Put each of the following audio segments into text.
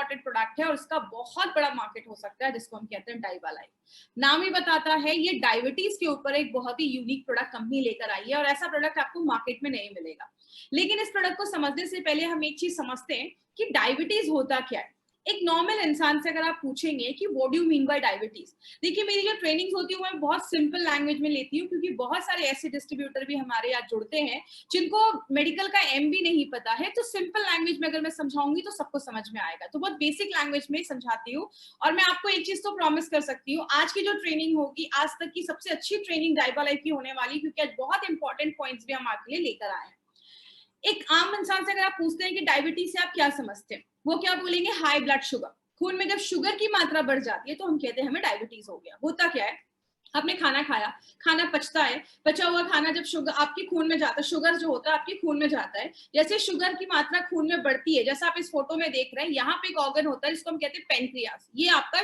Important product है और इसका बहुत बड़ा मार्केट हो सकता है, जिसको हम कहते हैं डाइवालाइफ। नाम ही बताता है ये डायबिटीज के ऊपर एक बहुत ही यूनिक प्रोडक्ट कंपनी लेकर आई है और ऐसा प्रोडक्ट आपको मार्केट में नहीं मिलेगा। लेकिन इस प्रोडक्ट को समझने से पहले हम एक चीज समझते हैं कि डायबिटीज होता क्या है। एक नॉर्मल इंसान से अगर आप पूछेंगे कि what do you mean by diabetes, देखिए मेरी जो ट्रेनिंग्स होती है मैं बहुत सिंपल लैंग्वेज में लेती हूँ, क्योंकि बहुत सारे ऐसे डिस्ट्रीब्यूटर भी हमारे यहाँ जुड़ते हैं जिनको मेडिकल का एम भी नहीं पता है। तो सिंपल लैंग्वेज में अगर मैं समझाऊंगी तो सबको समझ में आएगा, तो बहुत बेसिक लैंग्वेज में समझाती हूँ। और मैं आपको एक चीज तो प्रॉमिस कर सकती हूँ, आज की जो ट्रेनिंग होगी आज तक की सबसे अच्छी ट्रेनिंग डाइवालाइफ की होने वाली, क्योंकि आज बहुत इंपॉर्टेंट पॉइंट्स भी हम आपके लिए लेकर आए हैं। एक आम इंसान से अगर आप पूछते हैं कि डायबिटीज से आप क्या समझते हैं, वो क्या बोलेंगे, हाई ब्लड शुगर। खून में जब शुगर की मात्रा बढ़ जाती है तो हम कहते हैं हमें डायबिटीज हो गया। होता क्या है, आपने खाना खाया, खाना पचता है, पचा हुआ खाना जब शुगर आपके खून में जाता है, शुगर जो होता है आपके खून में जाता है, जैसे शुगर की मात्रा खून में बढ़ती है, जैसा आप इस फोटो में देख रहे हैं, यहाँ पे एक ऑर्गन होता है जिसको हम कहते हैं पेनक्रियास। ये आपका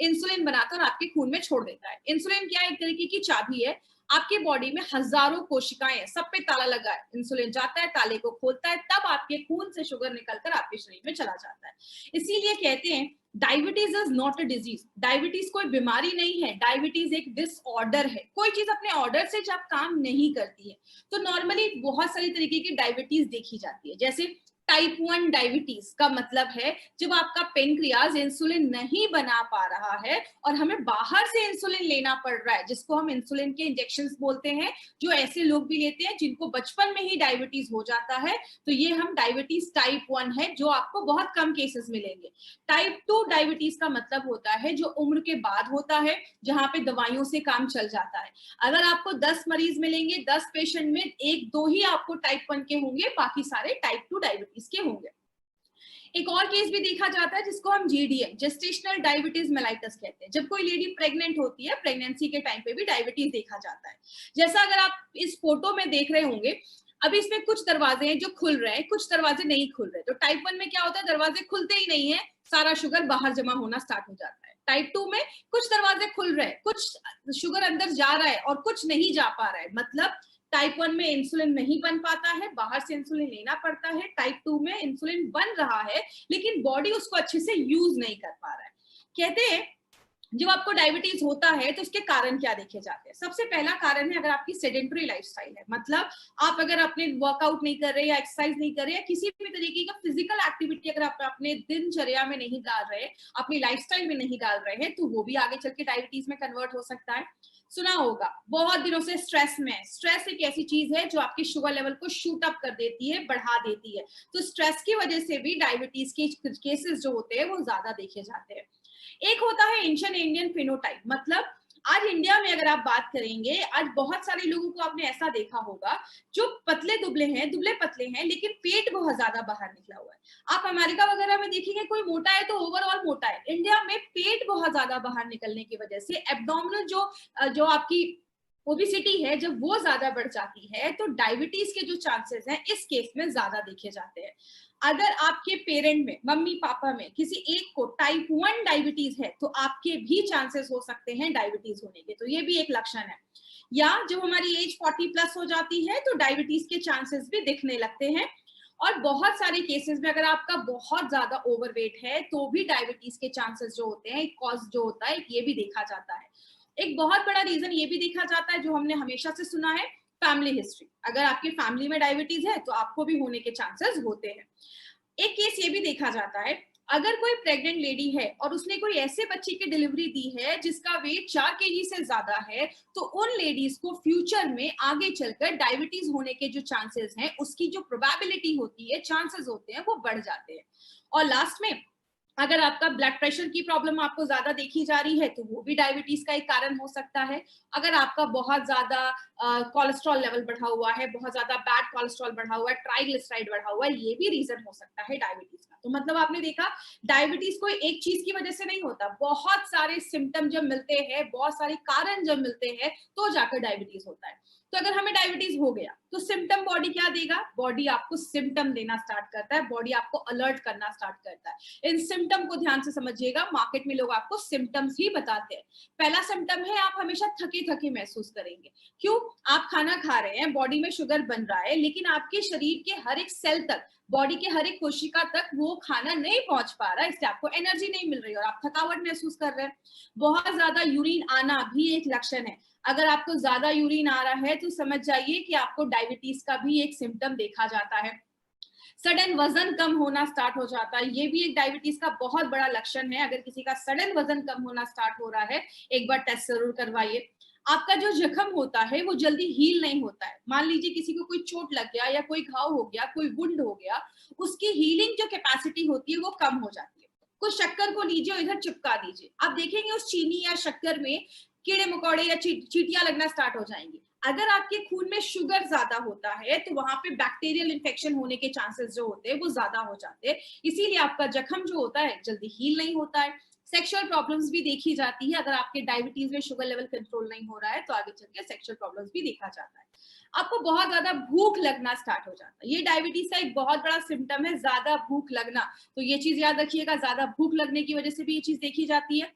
इंसुलिन बनाकर आपके खून में छोड़ देता है। इंसुलिन क्या है, एक तरीके की चाबी है। आपके बॉडी में हजारों कोशिकाएं हैं, सब पे ताला लगा है, इंसुलिन जाता है, ताले को खोलता है, तब आपके खून से शुगर निकलकर आपके शरीर में चला जाता है। इसीलिए कहते हैं diabetes is not a disease. Diabetes कोई बीमारी नहीं है, डायबिटीज एक डिसऑर्डर है। कोई चीज अपने ऑर्डर से जब काम नहीं करती है तो नॉर्मली बहुत सारी तरीके की डायबिटीज देखी जाती है। जैसे टाइप 1 डायबिटीज का मतलब है जब आपका पेनक्रियाज इंसुलिन नहीं बना पा रहा है और हमें बाहर से इंसुलिन लेना पड़ रहा है, जिसको हम इंसुलिन के इंजेक्शंस बोलते हैं, जो ऐसे लोग भी लेते हैं जिनको बचपन में ही डायबिटीज हो जाता है, तो ये हम डायबिटीज टाइप 1 है, जो आपको बहुत कम केसेस मिलेंगे। टाइप 2 डायबिटीज का मतलब होता है जो उम्र के बाद होता है, जहां पे दवाइयों से काम चल जाता है। अगर आपको 10 मरीज मिलेंगे, 10 पेशेंट में 1-2 ही आपको टाइप 1 के होंगे, बाकी सारे टाइप 2 डायबिटीज के होंगे। एक और केस भी देखा जाता है जिसको हम जीडीएम, जेस्टेशनल डायबिटीज मेलाइटस कहते हैं। जब कोई लेडी प्रेग्नेंट होती है, प्रेगनेंसी के टाइम पे भी डायबिटीज देखा जाता है। जैसा अगर आप इस फोटो में देख रहे होंगे, अभी इसमें कुछ दरवाजे हैं जो खुल रहे हैं, कुछ दरवाजे नहीं खुल रहे। तो टाइप 1 में क्या होता है, दरवाजे खुलते ही नहीं है, सारा शुगर बाहर जमा होना स्टार्ट हो जाता है। टाइप 2 में कुछ दरवाजे खुल रहे हैं, कुछ शुगर अंदर जा रहा है और कुछ नहीं जा पा रहा है। मतलब टाइप 1 में इंसुलिन नहीं बन पाता है, बाहर से इंसुलिन लेना पड़ता है। टाइप 2 में इंसुलिन बन रहा है लेकिन बॉडी उसको अच्छे से यूज नहीं कर पा रहा है। कहते हैं जब आपको डायबिटीज होता है तो उसके कारण क्या देखे जाते हैं। सबसे पहला कारण है अगर आपकी सेडेंटरी लाइफस्टाइल है, मतलब आप अगर अपने वर्कआउट नहीं कर रहे या एक्सरसाइज नहीं कर रहे या किसी भी तरीके का फिजिकल एक्टिविटी अगर आप अपने दिनचर्या में नहीं डाल रहे, अपनी लाइफस्टाइल में नहीं डाल रहे हैं, तो वो भी आगे चल के डायबिटीज में कन्वर्ट हो सकता है। सुना होगा बहुत दिनों से स्ट्रेस में, स्ट्रेस एक ऐसी चीज है जो आपके शुगर लेवल को शूट अप कर देती है, बढ़ा देती है। तो स्ट्रेस की वजह से भी डायबिटीज के केसेस जो होते हैं वो ज्यादा देखे जाते हैं। एक होता है एंशिएंट इंडियन फिनोटाइप, मतलब आज इंडिया में अगर आप बात करेंगे, आज बहुत सारे लोगों को आपने ऐसा देखा होगा जो पतले दुबले हैं, दुबले पतले हैं, लेकिन पेट बहुत ज्यादा बाहर निकला हुआ है। आप अमेरिका वगैरह में देखेंगे कोई मोटा है तो ओवरऑल मोटा है। इंडिया में पेट बहुत ज्यादा बाहर निकलने की वजह से एब्डोमिनल जो आपकी ओबिसिटी है, जब वो ज्यादा बढ़ जाती है तो डायबिटीज के जो चांसेस हैं इस केस में ज्यादा देखे जाते हैं। अगर आपके पेरेंट में, मम्मी पापा में किसी एक को टाइप 1 डायबिटीज है तो आपके भी चांसेस हो सकते हैं डायबिटीज होने के, तो ये भी एक लक्षण है। या जब हमारी एज 40 प्लस हो जाती है तो डायबिटीज के चांसेस भी दिखने लगते हैं। और बहुत सारे केसेस में अगर आपका बहुत ज्यादा ओवरवेट है तो भी डायबिटीज के चांसेस जो होते हैं, एक कॉज जो होता है ये भी देखा जाता है। एक बहुत बड़ा रीजन ये भी देखा जाता है जो हमने हमेशा से सुना है, फैमिली हिस्ट्री। अगर आपकी फैमिली में डायबिटीज है तो आपको भी होने के चांसेस होते हैं। एक केस ये भी देखा जाता है, अगर कोई प्रेग्नेंट लेडी है और उसने कोई ऐसे बच्चे की डिलीवरी दी है जिसका वेट 4 केजी से ज्यादा है, तो उन लेडीज को फ्यूचर में आगे चलकर डायबिटीज होने के जो चांसेस हैं, उसकी जो प्रोबेबिलिटी होती है, चांसेस होते हैं, वो बढ़ जाते हैं। और लास्ट में अगर आपका ब्लड प्रेशर की प्रॉब्लम आपको ज्यादा देखी जा रही है तो वो भी डायबिटीज का एक कारण हो सकता है। अगर आपका बहुत ज्यादा कोलेस्ट्रॉल लेवल बढ़ा हुआ है, बहुत ज्यादा बैड कोलेस्ट्रॉल बढ़ा हुआ है, ट्राइग्लिसराइड बढ़ा हुआ है, ये भी रीजन हो सकता है डायबिटीज का। तो मतलब आपने देखा डायबिटीज कोई एक चीज की वजह से नहीं होता, बहुत सारे सिम्टम जब मिलते हैं, बहुत सारे कारण जब मिलते हैं तो जाकर डायबिटीज होता है। तो अगर हमें डायबिटीज हो गया तो सिम्टम बॉडी क्या देगा? बॉडी आपको सिम्टम देना स्टार्ट करता है, बॉडी आपको अलर्ट करना स्टार्ट करता है। इन सिम्टम को ध्यान से समझिएगा, मार्केट में लोग आपको सिम्टम्स ही बताते हैं। पहला सिम्टम है आप हमेशा थके थके महसूस करेंगे। क्यों? आप खाना खा रहे हैं, बॉडी में शुगर बन रहा है, लेकिन आपके शरीर के हर एक सेल तक, बॉडी के हर एक कोशिका तक वो खाना नहीं पहुंच पा रहा है, इसलिए आपको एनर्जी नहीं मिल रही और आप थकावट महसूस कर रहे हैं। बहुत ज्यादा यूरिन आना भी एक लक्षण है। अगर आपको ज्यादा यूरिन आ रहा है तो समझ जाइए कि आपको डायबिटीज का भी एक सिम्टम देखा जाता है। सडन वजन कम होना स्टार्ट हो जाता है, ये भी एक डायबिटीज का बहुत बड़ा लक्षण है। अगर किसी का सडन वजन कम होना स्टार्ट हो रहा है, एक बार टेस्ट जरूर करवाइए। आपका जो जख्म होता है वो जल्दी हील नहीं होता है। मान लीजिए किसी को कोई चोट लग गया या कोई घाव हो गया, कोई वुंड हो गया, उसकी हीलिंग जो कैपेसिटी होती है वो कम हो जाती है। कुछ शक्कर को लीजिए और इधर चिपका दीजिए, आप देखेंगे उस चीनी या शक्कर में कीड़े मकोड़े या चींटियां लगना स्टार्ट हो जाएंगी। अगर आपके खून में शुगर ज्यादा होता है तो वहां पे बैक्टीरियल इन्फेक्शन होने के चांसेस जो होते हैं वो ज्यादा हो जाते हैं, इसीलिए आपका जख्म जो होता है जल्दी हील नहीं होता है। सेक्सुअल प्रॉब्लम्स भी देखी जाती है। अगर आपके डायबिटीज में शुगर लेवल कंट्रोल नहीं हो रहा है तो आगे चल के सेक्सुअल प्रॉब्लम्स भी देखा जाता है। आपको बहुत ज्यादा भूख लगना स्टार्ट हो जाता है, ये डायबिटीज का एक बहुत बड़ा सिम्टम है, ज्यादा भूख लगना। तो ये चीज याद रखिएगा, ज्यादा भूख लगने की वजह से भी ये चीज देखी जाती है।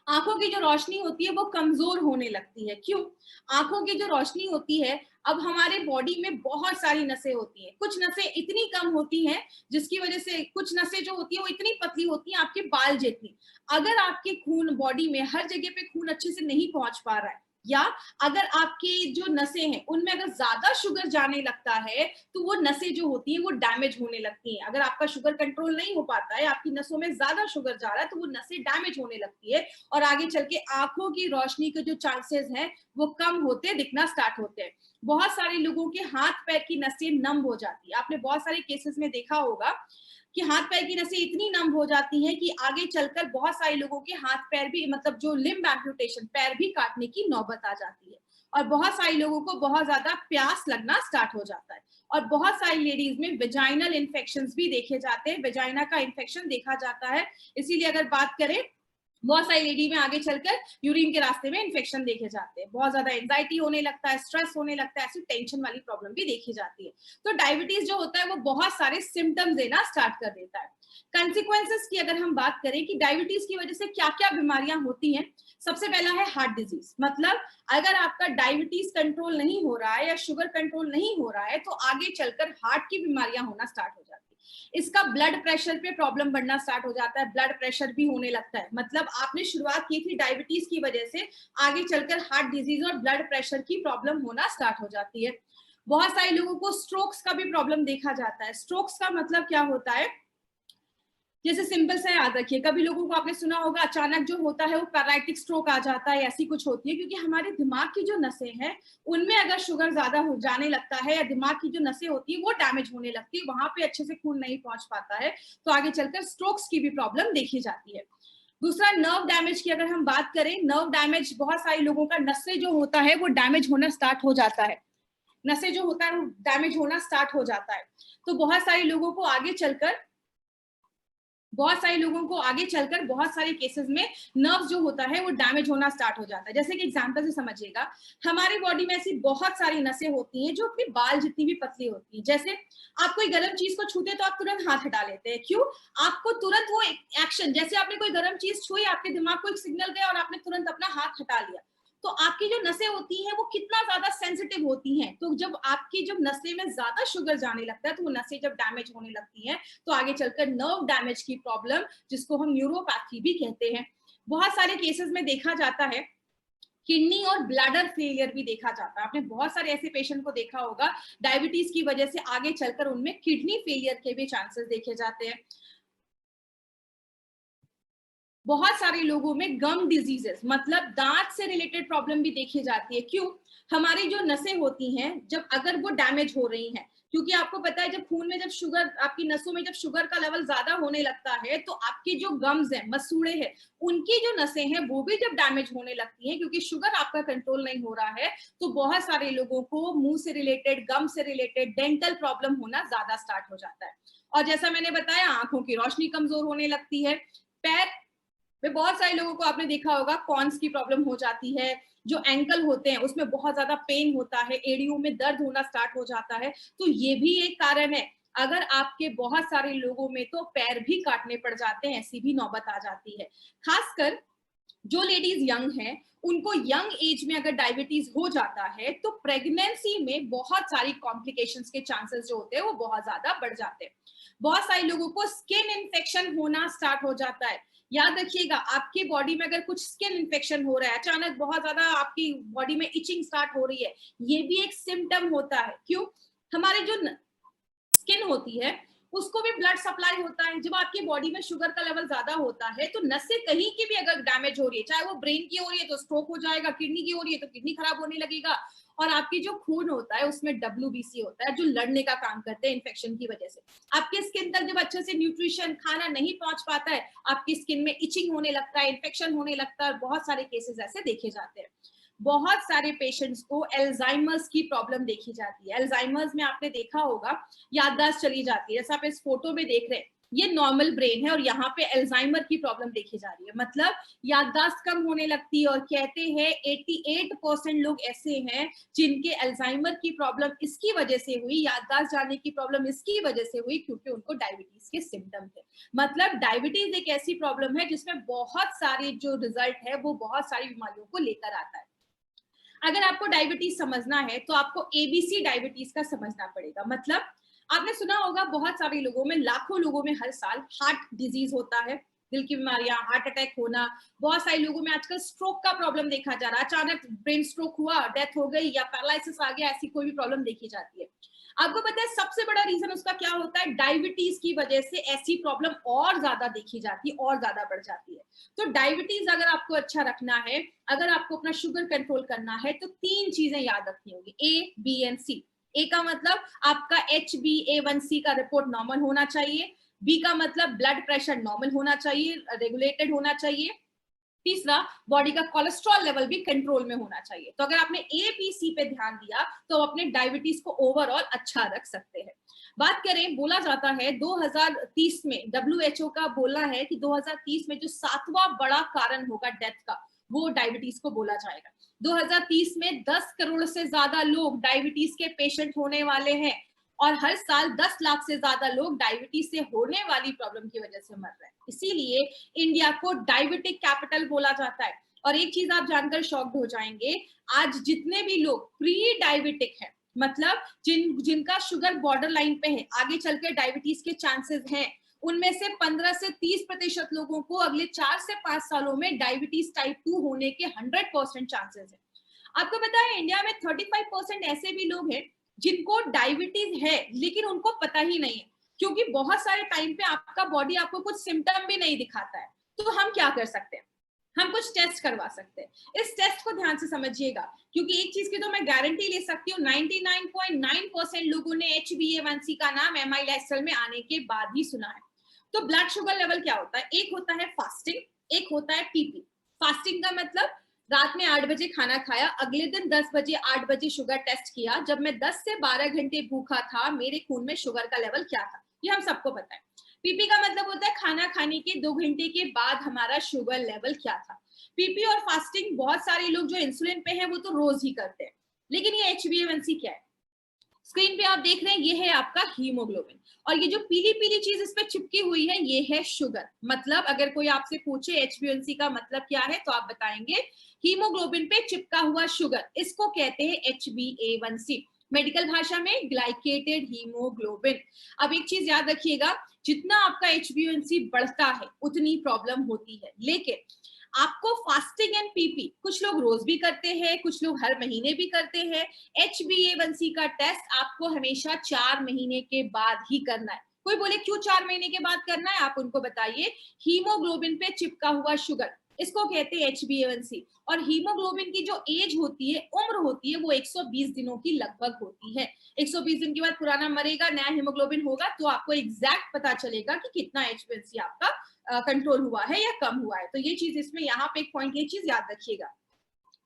आंखों की जो रोशनी होती है वो कमजोर होने लगती है। क्यों? आंखों की जो रोशनी होती है, अब हमारे बॉडी में बहुत सारी नसें होती हैं, कुछ नसें इतनी कम होती हैं जिसकी वजह से, कुछ नसें जो होती है वो इतनी पतली होती हैं आपके बाल जितनी। अगर आपके खून बॉडी में हर जगह पे खून अच्छे से नहीं पहुंच पा रहा है, या अगर आपकी जो नसें हैं उनमें अगर ज्यादा शुगर जाने लगता है तो वो नसें जो होती हैं वो डैमेज होने लगती हैं। अगर आपका शुगर कंट्रोल नहीं हो पाता है, आपकी नसों में ज्यादा शुगर जा रहा है, तो वो नसें डैमेज होने लगती है और आगे चल के आंखों की रोशनी के जो चांसेस हैं वो कम होते दिखना स्टार्ट होते हैं। बहुत सारे लोगों के हाथ पैर की नसें नम हो जाती है। आपने बहुत सारे केसेस में देखा होगा कि हाथ पैर की नसें इतनी नम हो जाती हैं कि आगे चलकर बहुत सारे लोगों के हाथ पैर भी, मतलब जो लिम्ब एम्पुटेशन, पैर भी काटने की नौबत आ जाती है। और बहुत सारे लोगों को बहुत ज्यादा प्यास लगना स्टार्ट हो जाता है। और बहुत सारी लेडीज में वेजाइनल इन्फेक्शंस भी देखे जाते हैं, वेजाइना का इन्फेक्शन देखा जाता है। इसीलिए अगर बात करें, बहुत सारी लेडी में आगे चलकर यूरिन के रास्ते में इन्फेक्शन देखे जाते हैं, बहुत ज्यादा एंजाइटी होने लगता है, स्ट्रेस होने लगता है, ऐसी टेंशन वाली प्रॉब्लम भी देखी जाती है। तो डायबिटीज जो होता है वो बहुत सारे सिम्टम्स देना स्टार्ट कर देता है। कंसिक्वेंसेस की अगर हम बात करें कि डायबिटीज की वजह से क्या क्या बीमारियां होती हैं, सबसे पहला है हार्ट डिजीज। मतलब अगर आपका डायबिटीज कंट्रोल नहीं हो रहा है या शुगर कंट्रोल नहीं हो रहा है तो आगे चलकर हार्ट की बीमारियां होना स्टार्ट हो जाती है। इसका ब्लड प्रेशर पे प्रॉब्लम बढ़ना स्टार्ट हो जाता है, ब्लड प्रेशर भी होने लगता है। मतलब आपने शुरुआत की थी डायबिटीज की वजह से, आगे चलकर हार्ट डिजीज और ब्लड प्रेशर की प्रॉब्लम होना स्टार्ट हो जाती है। बहुत सारे लोगों को स्ट्रोक्स का भी प्रॉब्लम देखा जाता है। स्ट्रोक्स का मतलब क्या होता है, जैसे सिंपल सा याद रखिए, कभी लोगों को आपने सुना होगा अचानक जो होता है वो पैरालिटिक स्ट्रोक आ जाता है, ऐसी कुछ होती है, क्योंकि हमारे दिमाग की जो नसें हैं उनमें अगर शुगर ज्यादा हो जाने लगता है या दिमाग की जो नसें होती है वो डैमेज होने लगती है, वहां पे अच्छे से खून नहीं पहुंच पाता है, तो आगे चलकर स्ट्रोक्स की भी प्रॉब्लम देखी जाती है। दूसरा, नर्व डैमेज की अगर हम बात करें, नर्व डैमेज बहुत सारे लोगों का नसें जो होता है वो डैमेज होना स्टार्ट हो जाता है, नसें जो होता है वो डैमेज होना स्टार्ट हो जाता है। तो बहुत सारे लोगों को आगे चलकर बहुत सारे केसेस में नर्व्स जो होता है वो डैमेज होना स्टार्ट हो जाता है। जैसे कि एग्जांपल से समझिएगा, हमारी बॉडी में ऐसी बहुत सारी नसें होती हैं जो अपने बाल जितनी भी पतली होती हैं। जैसे आप कोई गर्म चीज को छूते तो आप तुरंत हाथ हटा लेते हैं। क्यों? आपको तुरंत वो एक्शन, जैसे आपने कोई गर्म चीज छुई, आपके दिमाग को एक सिग्नल गया और आपने तुरंत अपना हाथ हटा लिया। तो आपकी जो नसें होती हैं वो कितना ज्यादा सेंसिटिव होती हैं, तो जब आपकी जब नसें में ज्यादा शुगर जाने लगता है तो वो नसें जब डैमेज होने लगती हैं तो आगे चलकर नर्व डैमेज की प्रॉब्लम, जिसको हम न्यूरोपैथी भी कहते हैं, बहुत सारे केसेस में देखा जाता है। किडनी और ब्लैडर फेलियर भी देखा जाता है। आपने बहुत सारे ऐसे पेशेंट को देखा होगा, डायबिटीज की वजह से आगे चलकर उनमें किडनी फेलियर के भी चांसेस देखे जाते हैं। बहुत सारे लोगों में गम डिजीजेस, मतलब दांत से रिलेटेड प्रॉब्लम भी देखी जाती है। क्यों? हमारी जो नसें होती हैं जब अगर वो डैमेज हो रही हैं, क्योंकि आपको पता है जब खून में जब शुगर, आपकी नसों में जब शुगर का लेवल ज्यादा होने लगता है तो आपके जो गम्स हैं, मसूड़े हैं, उनकी जो नसें हैं वो भी जब डैमेज होने लगती हैं, क्योंकि शुगर आपका कंट्रोल नहीं हो रहा है, तो बहुत सारे लोगों को मुंह से रिलेटेड, गम से रिलेटेड डेंटल प्रॉब्लम होना ज्यादा स्टार्ट हो जाता है। और जैसा मैंने बताया, आंखों की रोशनी कमजोर होने लगती है, पैर में बहुत सारे लोगों को आपने देखा होगा कॉन्स की प्रॉब्लम हो जाती है, जो एंकल होते हैं उसमें बहुत ज्यादा पेन होता है, एड़ियों में दर्द होना स्टार्ट हो जाता है, तो ये भी एक कारण है। अगर आपके बहुत सारे लोगों में तो पैर भी काटने पड़ जाते हैं, ऐसी भी नौबत आ जाती है। खासकर जो लेडीज यंग हैं, उनको यंग एज में अगर डायबिटीज हो जाता है तो प्रेगनेंसी में बहुत सारी कॉम्प्लिकेशंस के चांसेस जो होते हैं वो बहुत ज्यादा बढ़ जाते हैं। बहुत सारे लोगों को स्किन इन्फेक्शन होना स्टार्ट हो जाता है। याद रखिएगा, आपकी बॉडी में अगर कुछ स्किन इन्फेक्शन हो रहा है, अचानक बहुत ज्यादा आपकी बॉडी में इचिंग स्टार्ट हो रही है, ये भी एक सिम्टम होता है। क्यों? हमारे जो स्किन होती है उसको भी ब्लड सप्लाई होता है। जब आपकी बॉडी में शुगर का लेवल ज्यादा होता है तो नसें कहीं की भी अगर डैमेज हो रही है, चाहे वो ब्रेन की हो रही है तो स्ट्रोक हो जाएगा, किडनी की हो रही है तो किडनी खराब होने लगेगा, और आपकी जो खून होता है उसमें WBC होता है जो लड़ने का काम करते हैं इन्फेक्शन की वजह से। आपके स्किन तक जब अच्छे से न्यूट्रिशन खाना नहीं पहुंच पाता है, आपकी स्किन में इचिंग होने लगता है, इन्फेक्शन होने लगता है, बहुत सारे केसेस ऐसे देखे जाते हैं। बहुत सारे पेशेंट्स को एल्जाइमर्स की प्रॉब्लम देखी जाती है। एल्जाइमर्स में आपने देखा होगा याददाश्त चली जाती है, जैसा आप इस फोटो में देख रहे हैं, ये नॉर्मल ब्रेन है और यहाँ पे एल्जाइमर की प्रॉब्लम देखी जा रही है, मतलब याददाश्त कम होने लगती है। और कहते हैं 88% लोग ऐसे हैं जिनके एल्जाइमर की प्रॉब्लम इसकी वजह से हुई, याददाश्त जाने की प्रॉब्लम इसकी वजह से हुई क्योंकि उनको डायबिटीज के सिम्टम थे। मतलब डायबिटीज एक ऐसी प्रॉब्लम है जिसमें बहुत सारे जो रिजल्ट है वो बहुत सारी बीमारियों को लेकर आता है। अगर आपको डायबिटीज समझना है तो आपको ABC डायबिटीज का समझना पड़ेगा। मतलब आपने सुना होगा बहुत सारे लोगों में, लाखों लोगों में हर साल हार्ट डिजीज होता है, दिल की बीमारियां, हार्ट अटैक होना। बहुत सारे लोगों में आजकल स्ट्रोक का प्रॉब्लम देखा जा रहा है, अचानक ब्रेन स्ट्रोक हुआ, डेथ हो गई या पैरालिसिस आ गया, ऐसी कोई भी प्रॉब्लम देखी जाती है। आपको पता है सबसे बड़ा रीजन उसका क्या होता है? डायबिटीज की वजह से ऐसी प्रॉब्लम और ज्यादा देखी जाती है, और ज्यादा बढ़ जाती है। तो डायबिटीज अगर आपको अच्छा रखना है, अगर आपको अपना शुगर कंट्रोल करना है, तो 3 चीजें याद रखनी होगी, A, B एंड C। ए का मतलब आपका HbA1c का रिपोर्ट नॉर्मल होना चाहिए। बी का मतलब ब्लड प्रेशर नॉर्मल होना चाहिए, रेगुलेटेड होना चाहिए। तीसरा, बॉडी का कोलेस्ट्रॉल लेवल भी कंट्रोल में होना चाहिए। तो अगर आपने A, B, C पे ध्यान दिया तो अपने डायबिटीज को ओवरऑल अच्छा रख सकते हैं। बात करें, बोला जाता है 2030 में, WHO का बोलना है कि 2030 में जो 7वां बड़ा कारण होगा डेथ का, वो डायबिटीज को बोला जाएगा। 2030 में 10 करोड़ से ज्यादा लोग डायबिटीज के पेशेंट होने वाले हैं और हर साल 10 लाख से ज्यादा लोग डायबिटीज से होने वाली प्रॉब्लम की वजह से मर रहे हैं। इसीलिए इंडिया को डायबिटिक कैपिटल बोला जाता है। और एक चीज आप जानकर शॉक्ड हो जाएंगे, आज जितने भी लोग प्री डायबिटिक हैं, मतलब जिनका शुगर बॉर्डर लाइन पे है, आगे चलकर डायबिटीज के चांसेस हैं, उनमें से 15 से 30% लोगों को अगले 4 से 5 सालों में डायबिटीज टाइप 2 होने के 100% चांसेस है। आपको पता है इंडिया में 35% ऐसे भी लोग हैं जिनको डायबिटीज है लेकिन उनको पता ही नहीं है, क्योंकि बहुत सारे टाइम पे आपका बॉडी आपको कुछ सिम्टम भी नहीं दिखाता है। तो हम क्या कर सकते हैं? हम कुछ टेस्ट करवा सकते हैं। इस टेस्ट को ध्यान से समझिएगा, क्योंकि एक चीज की तो मैं गारंटी ले सकती हूँ, 99.9% लोगों ने HbA1c का नाम MI लाइफस्टाइल में आने के बाद ही सुना है। तो ब्लड शुगर लेवल क्या होता है? एक होता है फास्टिंग, एक होता है PP। फास्टिंग का मतलब रात में 8 बजे खाना खाया, अगले दिन 10 बजे 8 बजे शुगर टेस्ट किया, जब मैं 10 से 12 घंटे भूखा था मेरे खून में शुगर का लेवल क्या था, ये हम सबको पता है। PP का मतलब होता है खाना खाने के 2 घंटे के बाद हमारा शुगर लेवल क्या था। PP और फास्टिंग बहुत सारे लोग जो इंसुलिन पे हैं वो तो रोज ही करते हैं, लेकिन ये HbA1c क्या है? स्क्रीन पे आप देख रहे हैं, ये है आपका हीमोग्लोबिन, और ये जो पीली पीली चीज इस पे चिपकी हुई है ये है शुगर। मतलब अगर कोई आपसे पूछे HbA1c का मतलब क्या है तो आप बताएंगे हीमोग्लोबिन पे चिपका हुआ शुगर, इसको कहते हैं HbA1c, मेडिकल भाषा में ग्लाइकेटेड हीमोग्लोबिन। अब एक चीज याद रखिएगा, जितना आपका HbA1c बढ़ता है उतनी प्रॉब्लम होती है, लेकिन आपको फास्टिंग एंड PP कुछ लोग रोज भी करते हैं, कुछ लोग हर महीने भी करते हैं। HbA1c का टेस्ट आपको हमेशा 4 महीने के बाद ही करना है। कोई बोले क्यों 4 महीने के बाद करना है, आप उनको बताइए। हीमोग्लोबिन पे चिपका हुआ शुगर, इसको कहते हैं HbA1c। और हीमोग्लोबिन की जो एज होती है, उम्र होती है, वो 120 दिनों की लगभग होती है। 120 दिन के बाद पुराना मरेगा, नया हीमोग्लोबिन होगा, तो आपको एग्जैक्ट पता चलेगा कि कितना HbA1c आपका कंट्रोल हुआ है या कम हुआ है। तो ये चीज इसमें यहाँ पे एक पॉइंट, ये चीज याद रखिएगा।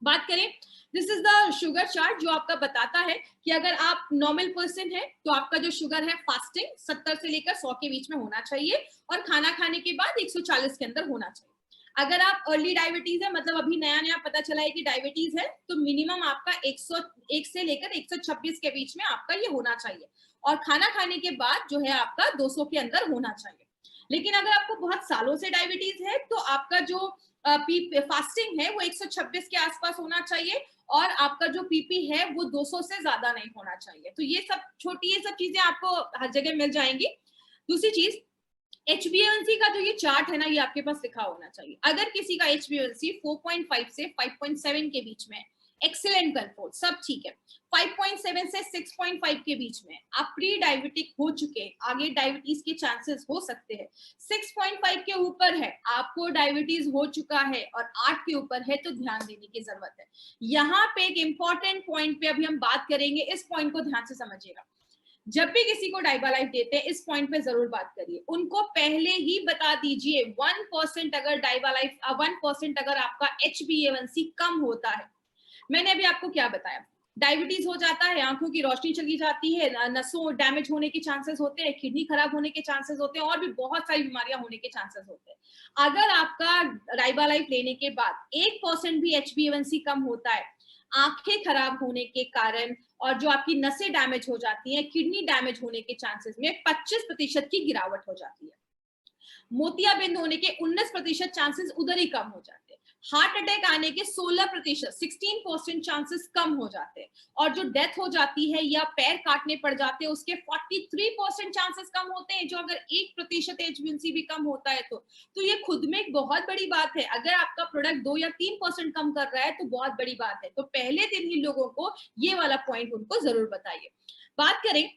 बात करें, this is the sugar chart जो आपका बताता है कि अगर आप नॉर्मल पर्सन है तो आपका जो शुगर है फास्टिंग 70 से लेकर 100 के बीच में होना चाहिए और खाना खाने के बाद 140 के अंदर होना चाहिए। अगर आप अर्ली डायबिटीज है, मतलब अभी नया नया पता चला है कि डायबिटीज है, तो मिनिमम आपका 101 से लेकर 126 के बीच में आपका ये होना चाहिए, और खाना खाने के बाद जो है आपका 200 के अंदर होना चाहिए। लेकिन अगर आपको बहुत सालों से डायबिटीज है, तो आपका जो फास्टिंग है वो 126 के आसपास होना चाहिए, और आपका जो पीपी है वो 200 से ज्यादा नहीं होना चाहिए। तो ये सब छोटी, ये सब चीजें आपको हर जगह मिल जाएंगी। दूसरी चीज, HbA1c का जो ये चार्ट है ना, ये आपके पास लिखा होना चाहिए। अगर किसी का HbA1c 4.5 से 5.7 के बीच में, एक्सीलेंट कंट्रोल, सब ठीक है। 5.7 से 6.5 के बीच में आप प्री डायबिटिक हो चुके, आगे डायबिटीज के चांसेस हो सकते हैं। 6.5 के ऊपर है, आपको डायबिटीज हो चुका है, और 8 के ऊपर है, तो ध्यान देने की जरूरत है। यहाँ पे एक इंपॉर्टेंट पॉइंट पे अभी हम बात करेंगे, इस पॉइंट को ध्यान से समझिएगा। जब भी किसी को डाइबालाइफ देते हैं, इस पॉइंट पे जरूर बात करिए, उनको पहले ही बता दीजिए 1% अगर डाइबालाइफ 1% अगर आपका HbA1c कम होता है। मैंने अभी आपको क्या बताया, डायबिटीज हो जाता है, आंखों की रोशनी चली जाती है, नसों डैमेज होने के चांसेस होते हैं, किडनी खराब होने के चांसेस होते हैं, और भी बहुत सारी बीमारियां होने के चांसेस होते हैं। अगर आपका डाइबालाइफ लेने के बाद 1% भी HbA1c कम होता है, आंखें खराब होने के कारण, और जो आपकी नसें डैमेज हो जाती हैं, किडनी डैमेज होने के चांसेस में 25% की गिरावट हो जाती है। मोतियाबिंद होने के 19% चांसेस उधर ही कम हो जाते हैं। हार्ट अटैक आने के 16%, 16% चांसेस कम हो जाते हैं, और जो डेथ हो जाती है या पैर काटने पड़ जाते हैं, उसके 43% चांसेस कम होते हैं, जो अगर 1% HbA1c भी कम होता है तो ये खुद में एक बहुत बड़ी बात है। अगर आपका प्रोडक्ट 2 या 3% कम कर रहा है तो बहुत बड़ी बात है। तो पहले दिन ही लोगों को ये वाला पॉइंट उनको जरूर बताइए। बात करें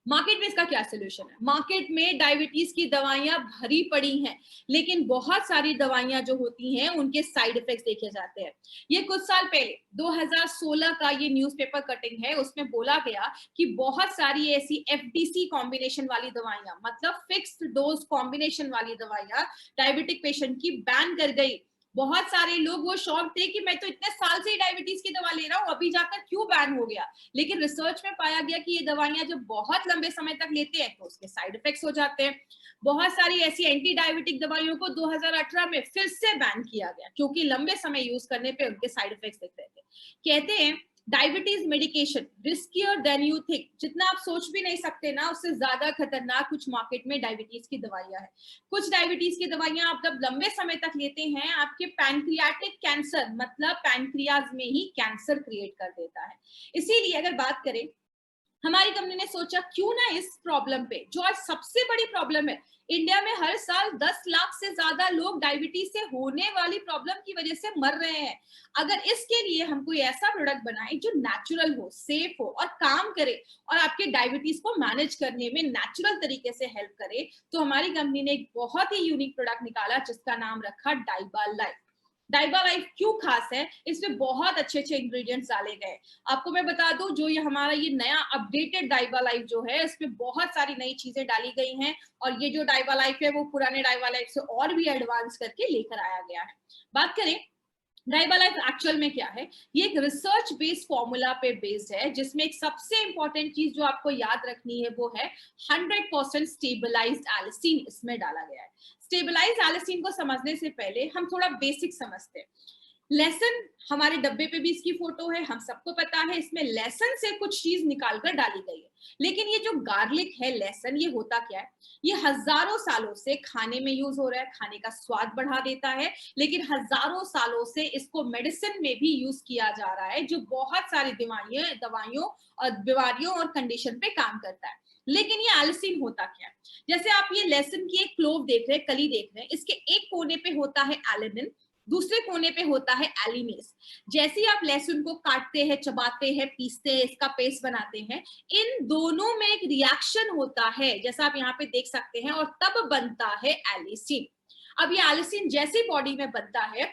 मार्केट में इसका क्या सोल्यूशन है। मार्केट में डायबिटीज की दवाइयां भरी पड़ी हैं, लेकिन बहुत सारी दवाइयां जो होती हैं उनके साइड इफेक्ट्स देखे जाते हैं। ये कुछ साल पहले 2016 का ये न्यूज़पेपर कटिंग है, उसमें बोला गया कि बहुत सारी ऐसी FDC कॉम्बिनेशन वाली दवाइयां, मतलब फिक्स्ड डोज कॉम्बिनेशन वाली दवाइयां डायबिटिक पेशेंट की बैन कर गई। बहुत सारे लोग वो शॉक थे कि मैं तो इतने साल से ही डायबिटीज की दवा ले रहा हूँ, अभी जाकर क्यों बैन हो गया। लेकिन रिसर्च में पाया गया कि ये दवाइयां जब बहुत लंबे समय तक लेते हैं तो उसके साइड इफेक्ट्स हो जाते हैं। बहुत सारी ऐसी एंटी डायबिटिक दवाइयों को 2018 में फिर से बैन किया गया, क्योंकि लंबे समय यूज करने पे उनके साइड इफेक्ट्स दिख रहे थे। कहते हैं diabetes medication riskier than you think, जितना आप सोच भी नहीं सकते ना, उससे ज्यादा खतरनाक कुछ मार्केट में डायबिटीज की दवाइयां हैं। कुछ डायबिटीज की दवाइयां आप जब लंबे समय तक लेते हैं, आपके पैनक्रियाटिक कैंसर, मतलब पैनक्रियाज में ही कैंसर क्रिएट कर देता है। इसीलिए अगर बात करें, हमारी कंपनी ने सोचा क्यों ना इस प्रॉब्लम पे, जो आज सबसे बड़ी प्रॉब्लम है, इंडिया में हर साल 10 लाख से ज्यादा लोग डायबिटीज से होने वाली प्रॉब्लम की वजह से मर रहे हैं। अगर इसके लिए हम कोई ऐसा प्रोडक्ट बनाए जो नेचुरल हो, सेफ हो और काम करे, और आपके डायबिटीज को मैनेज करने में नेचुरल तरीके से हेल्प करे, तो हमारी कंपनी ने एक बहुत ही यूनिक प्रोडक्ट निकाला जिसका नाम रखा डाइबालाइफ। डाइबालाइफ क्यों खास है, इसमें बहुत अच्छे अच्छे इंग्रेडिएंट्स डाले गए। आपको मैं बता दूं, जो ये हमारा ये नया अपडेटेड डाइबालाइफ जो है, इसमें बहुत सारी नई चीजें डाली गई हैं, और ये जो डाइबालाइफ है वो पुराने डाइबालाइफ से और भी एडवांस करके लेकर आया गया है। बात करें डाइबालाइफ एक्चुअल में क्या है, ये एक रिसर्च बेस्ड फॉर्मूला पे बेस्ड है, जिसमें एक सबसे इंपॉर्टेंट चीज जो आपको याद रखनी है वो है 100% स्टेबलाइज्ड एलिसिन इसमें डाला गया है। स्टेबलाइज्ड एलिसिन को समझने से पहले हम थोड़ा बेसिक समझते हैं। लहसुन, हमारे डब्बे पे भी इसकी फोटो है, हम सबको पता है, इसमें लहसुन से कुछ चीज निकालकर डाली गई है। लेकिन ये जो गार्लिक है, लहसुन, ये होता क्या है, ये हजारों सालों से खाने में यूज हो रहा है, खाने का स्वाद बढ़ा देता है, लेकिन हजारों सालों से इसको मेडिसिन में भी यूज किया जा रहा है, जो बहुत सारी दवाइयों और बीमारियों और कंडीशन पे काम करता है। लेकिन ये एलिसिन होता क्या है, जैसे आप ये लहसुन की एक क्लोव देख रहे हैं, कली देख रहे हैं, इसके एक कोने पे होता है एलिनिन, दूसरे कोने पे होता है एलिनेस। जैसे ही आप लहसुन को काटते हैं, चबाते हैं, पीसते हैं, इसका पेस्ट बनाते हैं, इन दोनों में एक रिएक्शन होता है, जैसा आप यहाँ पे देख सकते हैं, और तब बनता है एलिसिन। अब ये एलिसिन जैसे बॉडी में बनता है,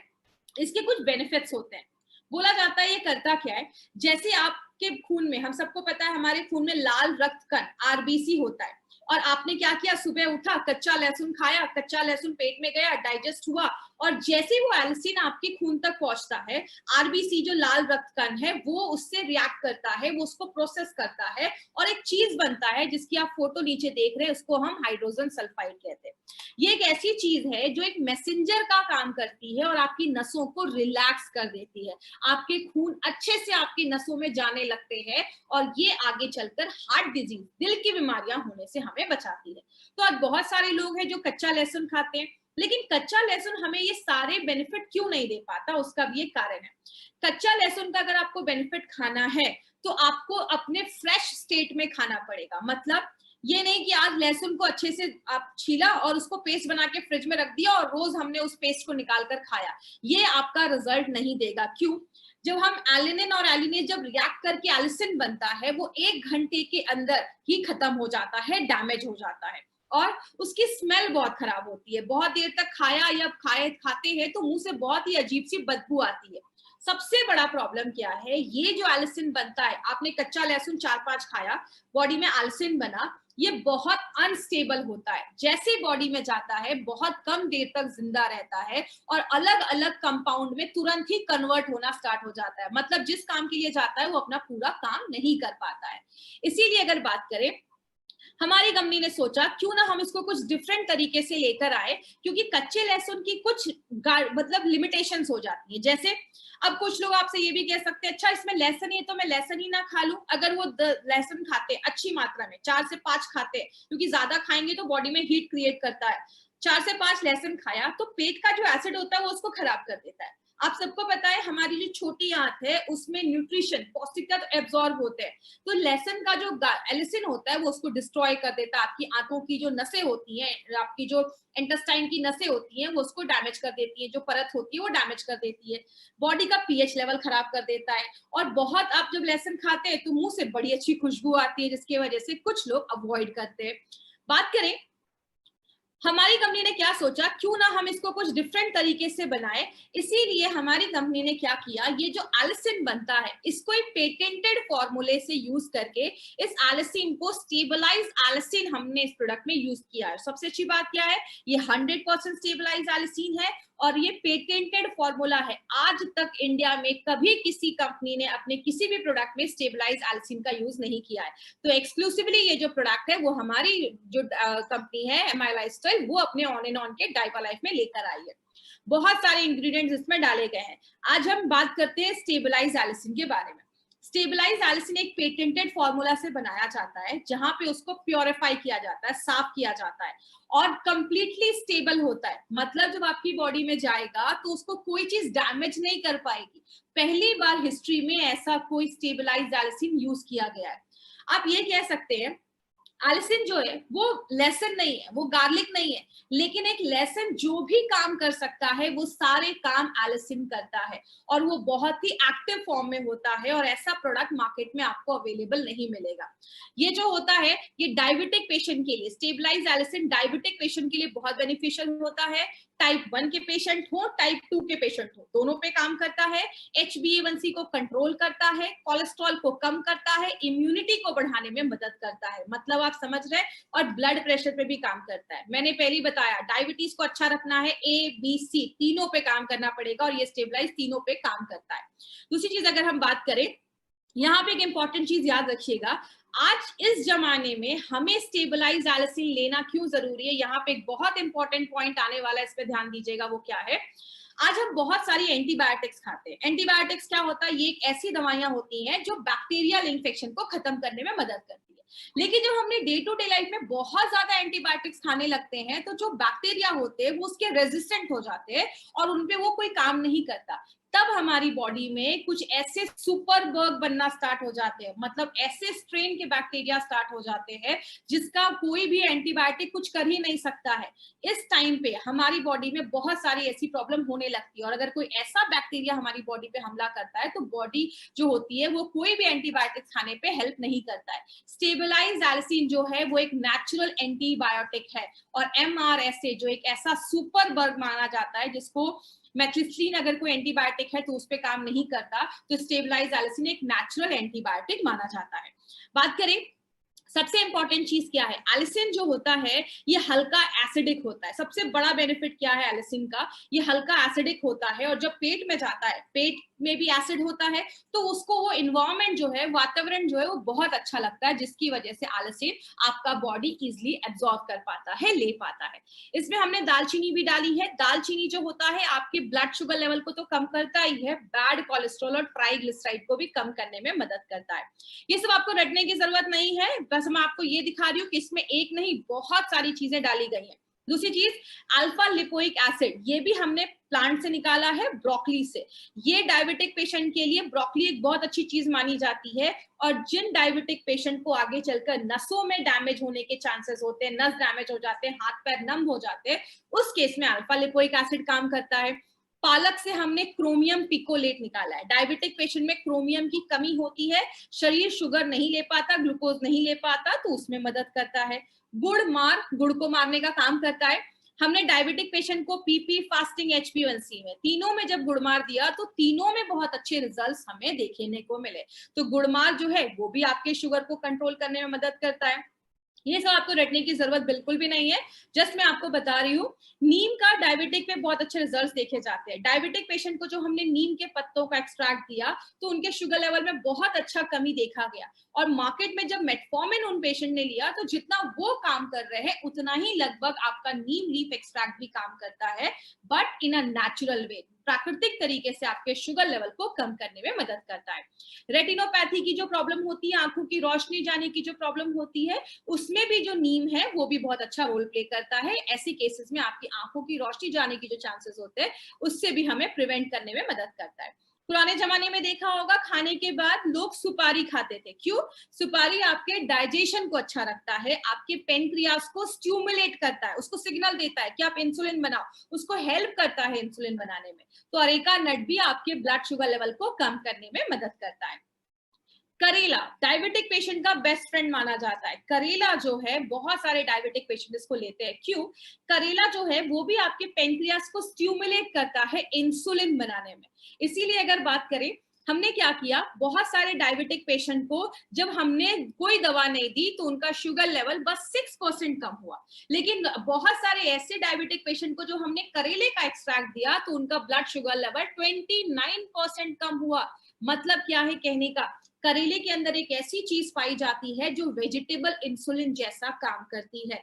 इसके कुछ बेनिफिट्स होते हैं। बोला जाता है ये करता क्या है, जैसे आपके खून में, हम सबको पता है हमारे खून में लाल रक्त कण RBC होता है, और आपने क्या किया, सुबह उठा, कच्चा लहसुन खाया, कच्चा लहसुन पेट में गया, डाइजेस्ट हुआ, और जैसे ही वो एल्सिन आपके खून तक पहुंचता है, आरबीसी जो लाल रक्त कण है वो उससे रिएक्ट करता है, वो उसको प्रोसेस करता है और एक चीज बनता है जिसकी आप फोटो नीचे देख रहे हैं, उसको हम हाइड्रोजन सल्फाइड कहते हैं। ये एक ऐसी चीज है जो एक मैसेंजर का काम करती है और आपकी नसों को रिलैक्स कर देती है, आपके खून अच्छे से आपकी नसों में जाने लगते हैं और ये आगे चलकर हार्ट डिजीज, दिल की बीमारियां होने से हमें बचाती है। तो आज बहुत सारे लोग हैं जो कच्चा लहसुन खाते हैं, लेकिन कच्चा लहसुन हमें ये सारे बेनिफिट क्यों नहीं दे पाता, उसका भी एक कारण है। कच्चा लहसुन का अगर आपको बेनिफिट खाना है तो आपको अपने फ्रेश स्टेट में खाना पड़ेगा। मतलब ये नहीं कि आज लहसुन को अच्छे से आप छीला और उसको पेस्ट बना के फ्रिज में रख दिया और रोज हमने उस पेस्ट को निकाल कर खाया, ये आपका रिजल्ट नहीं देगा। क्यों? जब हम एलिनिन और एलिनेज जब रिएक्ट करके एलिसिन बनता है, वो 1 घंटे के अंदर ही खत्म हो जाता है, डैमेज हो जाता है और उसकी स्मेल बहुत खराब होती है। बहुत देर तक खाया या खाते हैं तो मुंह से बहुत ही अजीब सी बदबू आती है। सबसे बड़ा प्रॉब्लम क्या है, ये जो एलिसिन बनता है, आपने कच्चा लहसुन 4-5 खाया, बॉडी में एलिसिन बना, ये बहुत अनस्टेबल होता है। जैसे बॉडी में जाता है बहुत कम देर तक जिंदा रहता है और अलग अलग कंपाउंड में तुरंत ही कन्वर्ट होना स्टार्ट हो जाता है। मतलब जिस काम के लिए जाता है वो अपना पूरा काम नहीं कर पाता है। इसीलिए अगर बात करें, हमारी कंपनी ने सोचा क्यों ना हम इसको कुछ डिफरेंट तरीके से लेकर आए, क्योंकि कच्चे लहसुन की कुछ मतलब लिमिटेशंस हो जाती है। जैसे अब कुछ लोग आपसे ये भी कह सकते हैं, अच्छा इसमें लहसुन है तो मैं लहसुन ही ना खा लूं। अगर वो लहसुन खाते अच्छी मात्रा में 4 से 5 खाते, क्योंकि ज्यादा खाएंगे तो बॉडी में हीट क्रिएट करता है, 4 से 5 लहसुन खाया तो पेट का जो एसिड होता है वो उसको खराब कर देता है। आप सबको पता है हमारी जो छोटी आंत है उसमें न्यूट्रिशन, पौष्टिक तत्व एब्जॉर्ब होते हैं, तो लहसुन का जो एलिसिन होता है वो उसको डिस्ट्रॉय कर देता है। आपकी आंतों की जो नसें होती हैं, आपकी जो इंटेस्टाइन की नसें होती हैं वो उसको डैमेज कर देती है, जो परत होती है वो डैमेज कर देती है, बॉडी का पीएच लेवल खराब कर देता है। और बहुत, आप जब लहसुन खाते हैं तो मुंह से बड़ी अच्छी खुशबू आती है, जिसकी वजह से कुछ लोग अवॉइड करते हैं। बात करें हमारी कंपनी ने क्या सोचा, क्यों ना हम इसको कुछ डिफरेंट तरीके से बनाए। इसीलिए हमारी कंपनी ने क्या किया, ये जो एलिसिन बनता है इसको एक पेटेंटेड फॉर्मूले से यूज करके इस एलिसिन को स्टेबलाइज एलिसिन हमने इस प्रोडक्ट में यूज किया है। सबसे अच्छी बात क्या है, ये 100% स्टेबलाइज एलिसिन है और ये पेटेंटेड फॉर्मूला है। आज तक इंडिया में कभी किसी कंपनी ने अपने किसी भी प्रोडक्ट में स्टेबलाइज एलिसिन का यूज नहीं किया है। तो एक्सक्लूसिवली ये जो प्रोडक्ट है वो हमारी जो कंपनी है एमआई लाइफस्टाइल, वो अपने ऑन एंड ऑन के डाइपा लाइफ में लेकर आई है। बहुत सारे इंग्रेडिएंट्स इसमें डाले गए हैं। आज हम बात करते हैं स्टेबलाइज एलिसिन के बारे में। स्टेबलाइज एलिसिन एक पेटेंटेड फॉर्मूला से बनाया जाता है, जहां पे उसको प्योरीफाई किया जाता है, साफ किया जाता है और कंप्लीटली स्टेबल होता है। मतलब जब आपकी बॉडी में जाएगा तो उसको कोई चीज डैमेज नहीं कर पाएगी। पहली बार हिस्ट्री में ऐसा कोई स्टेबलाइज एलिसिन यूज किया गया है। आप ये कह सकते हैं एलिसिन जो है वो लहसुन नहीं है, वो गार्लिक नहीं है, लेकिन एक लहसुन जो भी काम कर सकता है वो सारे काम एलिसिन करता है और वो बहुत ही एक्टिव फॉर्म में होता है और ऐसा प्रोडक्ट मार्केट में आपको अवेलेबल नहीं मिलेगा। ये जो होता है ये डायबिटिक पेशेंट के लिए, स्टेबलाइज एलिसिन डायबिटिक पेशेंट के लिए बहुत बेनिफिशियल होता है। टाइप 1 के पेशेंट हो, टाइप 2 के पेशेंट हो, दोनों पे काम करता है। HbA1c को कंट्रोल करता है, कोलेस्ट्रॉल को कम करता है, इम्यूनिटी को बढ़ाने में मदद करता है, मतलब आप समझ रहे हैं, और ब्लड प्रेशर पे भी काम करता है। मैंने पहले ही बताया डायबिटीज को अच्छा रखना है, A B C तीनों पे काम करना पड़ेगा और ये स्टेबलाइज तीनों पे काम करता है। दूसरी चीज अगर हम बात करें, यहाँ पे एक इंपॉर्टेंट चीज याद रखिएगा, आज इस जमाने में हमें स्टेबलाइज एलिसिन लेना क्यों जरूरी है। यहाँ पे एक बहुत इंपॉर्टेंट पॉइंट आने वाला है, इस पे ध्यान दीजिएगा। वो क्या है, आज हम बहुत सारी एंटीबायोटिक्स खाते हैं। एंटीबायोटिक्स क्या होता है, ये एक ऐसी दवाइयां होती हैं जो बैक्टीरियल इन्फेक्शन को खत्म करने में मदद करती है। लेकिन जब हमने डे टू डे लाइफ में बहुत ज्यादा एंटीबायोटिक्स खाने लगते हैं तो जो बैक्टीरिया होते हैं वो उसके रेजिस्टेंट हो जाते हैं और उनपे वो कोई काम नहीं करता। तब हमारी बॉडी में कुछ ऐसे सुपर बग बनना स्टार्ट हो जाते हैं, मतलब ऐसे स्ट्रेन के बैक्टीरिया स्टार्ट हो जाते हैं जिसका कोई भी एंटीबायोटिक कुछ कर ही नहीं सकता है। इस टाइम पे हमारी बॉडी में बहुत सारी ऐसी प्रॉब्लम होने लगती है और अगर कोई ऐसा बैक्टीरिया हमारी बॉडी पे हमला करता है तो बॉडी जो होती है वो कोई भी एंटीबायोटिक खाने पे हेल्प नहीं करता है। स्टेबलाइज एलिसिन जो है वो एक नेचुरल एंटीबायोटिक है और MRSA जो एक ऐसा सुपर बग माना जाता है जिसको मेथिस्लिन अगर कोई एंटीबायोटिक है तो उस पर काम नहीं करता, तो स्टेबलाइज एलिसिन एक नेचुरल एंटीबायोटिक माना जाता है। बात करें सबसे इंपॉर्टेंट चीज क्या है, एलिसिन जो होता है ये हल्का एसिडिक होता है। सबसे बड़ा बेनिफिट क्या है एलिसिन का, ये हल्का एसिडिक होता है और जब पेट में जाता है, पेट में भी एसिड होता है, तो उसको वो इन्वायरमेंट जो है, वातावरण जो है वो बहुत अच्छा लगता है, जिसकी वजह से एलिसिन आपका बॉडी इजिली एब्जॉर्ब कर पाता है, ले पाता है। इसमें हमने दालचीनी भी डाली है। दालचीनी जो होता है आपके ब्लड शुगर लेवल को तो कम करता ही है, बैड कोलेस्ट्रॉल और ट्राइग्लिसराइड को भी कम करने में मदद करता है। ये सब आपको रटने की जरूरत नहीं है, बस मैं आपको ये दिखा रही हूँ कि इसमें एक नहीं बहुत सारी चीजें डाली गई हैं। दूसरी चीज, अल्फा लिपोइक एसिड, ये भी हमने प्लांट से निकाला है, ब्रोकली से। ये डायबिटिक पेशेंट के लिए ब्रोकली एक बहुत अच्छी चीज मानी जाती है, और जिन डायबिटिक पेशेंट को आगे चलकर नसों में डैमेज होने के चांसेस होते हैं, नस डैमेज हो जाते हैं, हाथ पैर नम हो जाते हैं, उस केस में अल्फा लिपोइक एसिड काम करता है। पालक से हमने क्रोमियम पिकोलेट निकाला है। डायबिटिक पेशेंट में क्रोमियम की कमी होती है, शरीर शुगर नहीं ले पाता, ग्लूकोज नहीं ले पाता, तो उसमें मदद करता है। गुड़ को मारने का काम करता है। हमने डायबिटिक पेशेंट को पीपी, फास्टिंग, HbA1c में, तीनों में जब गुड़ मार दिया तो तीनों में बहुत अच्छे रिजल्ट्स हमें देखने को मिले। तो गुड़ मार जो है वो भी आपके शुगर को कंट्रोल करने में मदद करता है। ये सब आपको रटने की जरूरत बिल्कुल भी नहीं है, जस्ट मैं आपको बता रही हूँ। नीम का डायबिटिक में बहुत अच्छे रिजल्ट्स देखे जाते हैं। डायबिटिक पेशेंट को जो हमने नीम के पत्तों का एक्सट्रैक्ट दिया तो उनके शुगर लेवल में बहुत अच्छा कमी देखा गया, और मार्केट में जब मेटफॉर्मिन उन पेशेंट ने लिया तो जितना वो काम कर रहे हैं उतना ही लगभग आपका नीम लीफ एक्सट्रैक्ट भी काम करता है, but in a natural way, प्राकृतिक तरीके से आपके शुगर लेवल को कम करने में मदद करता है। रेटिनोपैथी की जो प्रॉब्लम होती है, आंखों की रोशनी जाने की जो प्रॉब्लम होती है, उसमें भी जो नीम है वो भी बहुत अच्छा रोल प्ले करता है। ऐसे केसेस में आपकी आंखों की रोशनी जाने की जो चांसेस होते हैं उससे भी हमें प्रिवेंट करने में मदद करता है। पुराने जमाने में देखा होगा खाने के बाद लोग सुपारी खाते थे। क्यों? सुपारी आपके डाइजेशन को अच्छा रखता है, आपके पेनक्रियास को स्टिमुलेट करता है, उसको सिग्नल देता है कि आप इंसुलिन बनाओ, उसको हेल्प करता है इंसुलिन बनाने में। तो अरेका नट भी आपके ब्लड शुगर लेवल को कम करने में मदद करता है। करेला डायबिटिक पेशेंट का बेस्ट फ्रेंड माना जाता है। करेला जो है बहुत सारे डायबिटिक पेशेंट इसको लेते हैं। क्यों? करेला जो है वो भी आपके पेनक्रियास को स्टिमुलेट करता है इंसुलिन बनाने में। इसीलिए अगर बात करें, हमने क्या किया, बहुत सारे डायबिटिक पेशेंट को जब हमने कोई दवा नहीं दी तो उनका शुगर लेवल बस 6% कम हुआ। लेकिन बहुत सारे ऐसे डायबिटिक पेशेंट को जो हमने करेले का एक्सट्रैक्ट दिया तो उनका ब्लड शुगर लेवल 29% कम हुआ। मतलब क्या है कहने का, करेले के अंदर एक ऐसी चीज पाई जाती है जो वेजिटेबल इंसुलिन जैसा काम करती है।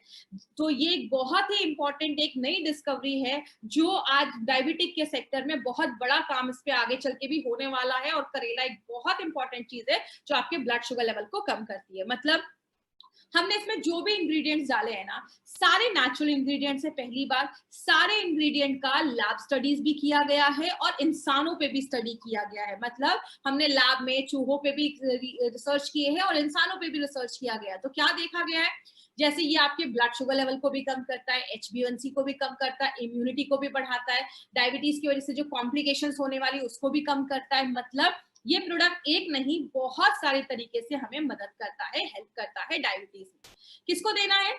तो ये एक बहुत ही इंपॉर्टेंट एक नई डिस्कवरी है जो आज डायबिटिक के सेक्टर में बहुत बड़ा काम इस पे आगे चल के भी होने वाला है, और करेला एक बहुत इंपॉर्टेंट चीज है जो आपके ब्लड शुगर लेवल को कम करती है। मतलब हमने इसमें जो भी इंग्रेडिएंट्स डाले हैं ना, सारे नेचुरल इंग्रेडिएंट्स है। पहली बार सारे इंग्रेडिएंट का लैब स्टडीज भी किया गया है और इंसानों पे भी स्टडी किया गया है। मतलब हमने लैब में चूहों पे भी रिसर्च किए हैं और इंसानों पे भी रिसर्च किया गया है। तो क्या देखा गया है, जैसे ये आपके ब्लड शुगर लेवल को भी कम करता है, HbA1c को भी कम करता है, इम्यूनिटी को भी बढ़ाता है, डायबिटीज की वजह से जो कॉम्प्लिकेशंस होने वाली उसको भी कम करता है। मतलब ये प्रोडक्ट एक नहीं बहुत सारे तरीके से हमें मदद करता है, हेल्प करता है डायबिटीज में। किसको देना है?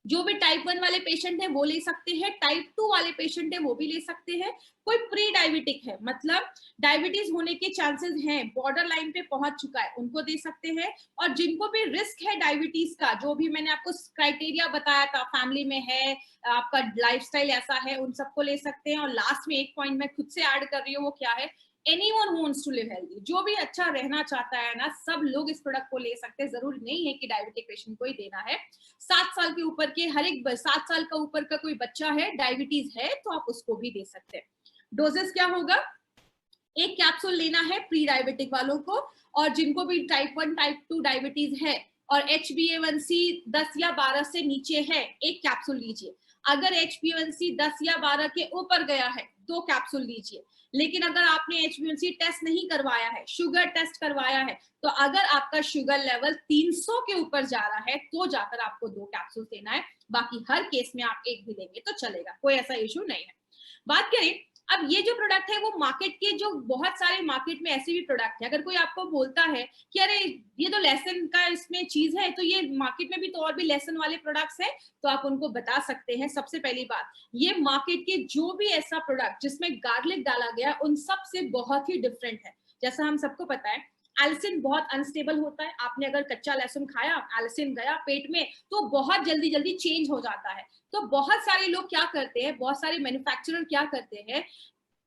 जो भी टाइप 1 वाले पेशेंट है वो ले सकते हैं, टाइप 2 वाले पेशेंट है वो भी ले सकते हैं, कोई प्री डायबिटिक है मतलब डायबिटीज होने के चांसेस हैं, बॉर्डर लाइन पे पहुंच चुका है, उनको दे सकते हैं। और जिनको भी रिस्क है डायबिटीज का, जो भी मैंने आपको क्राइटेरिया बताया था, फैमिली में है, आपका लाइफस्टाइल ऐसा है, उन सबको ले सकते हैं। और लास्ट में एक पॉइंट मैं खुद से ऐड कर रही हूँ, वो क्या है, anyone who wants to live healthy, जो भी अच्छा रहना चाहता है ना, सब लोग इस प्रोडक्ट को ले सकते हैं। जरूरी नहीं है कि डायबिटिक पेशेंट को ही देना है। 7 साल के ऊपर के हर एक 7 साल का ऊपर का कोई बच्चा है, डायबिटीज है, तो आप उसको भी दे सकते हैं। डोजेस क्या होगा, एक कैप्सूल लेना है प्री डायबिटिक वालों को, और जिनको भी टाइप 1 टाइप 2 डायबिटीज है और HbA1c 10 या 12 से नीचे है, एक कैप्सूल लीजिए। अगर HbA1c 10 या 12 के ऊपर गया है 2 कैप्सूल लीजिए। लेकिन अगर आपने HbA1c टेस्ट नहीं करवाया है, शुगर टेस्ट करवाया है, तो अगर आपका शुगर लेवल 300 के ऊपर जा रहा है तो जाकर आपको 2 कैप्सूल देना है। बाकी हर केस में आप एक भी लेंगे तो चलेगा, कोई ऐसा इश्यू नहीं है। बात करें अब ये जो प्रोडक्ट है वो मार्केट के, जो बहुत सारे मार्केट में ऐसे भी प्रोडक्ट है, अगर कोई आपको बोलता है कि अरे ये तो लेसन का इसमें चीज है, तो ये मार्केट में भी तो और भी लेसन वाले प्रोडक्ट्स हैं, तो आप उनको बता सकते हैं। सबसे पहली बात, ये मार्केट के जो भी ऐसा प्रोडक्ट जिसमें गार्लिक डाला गया उन सब से बहुत ही डिफरेंट है। जैसा हम सबको पता है एलिसिन बहुत अनस्टेबल होता है, आपने अगर कच्चा लहसुन खाया, एलिसिन गया पेट में तो बहुत जल्दी जल्दी चेंज हो जाता है। तो बहुत सारे लोग क्या करते हैं, बहुत सारे मैन्युफैक्चरर क्या करते हैं,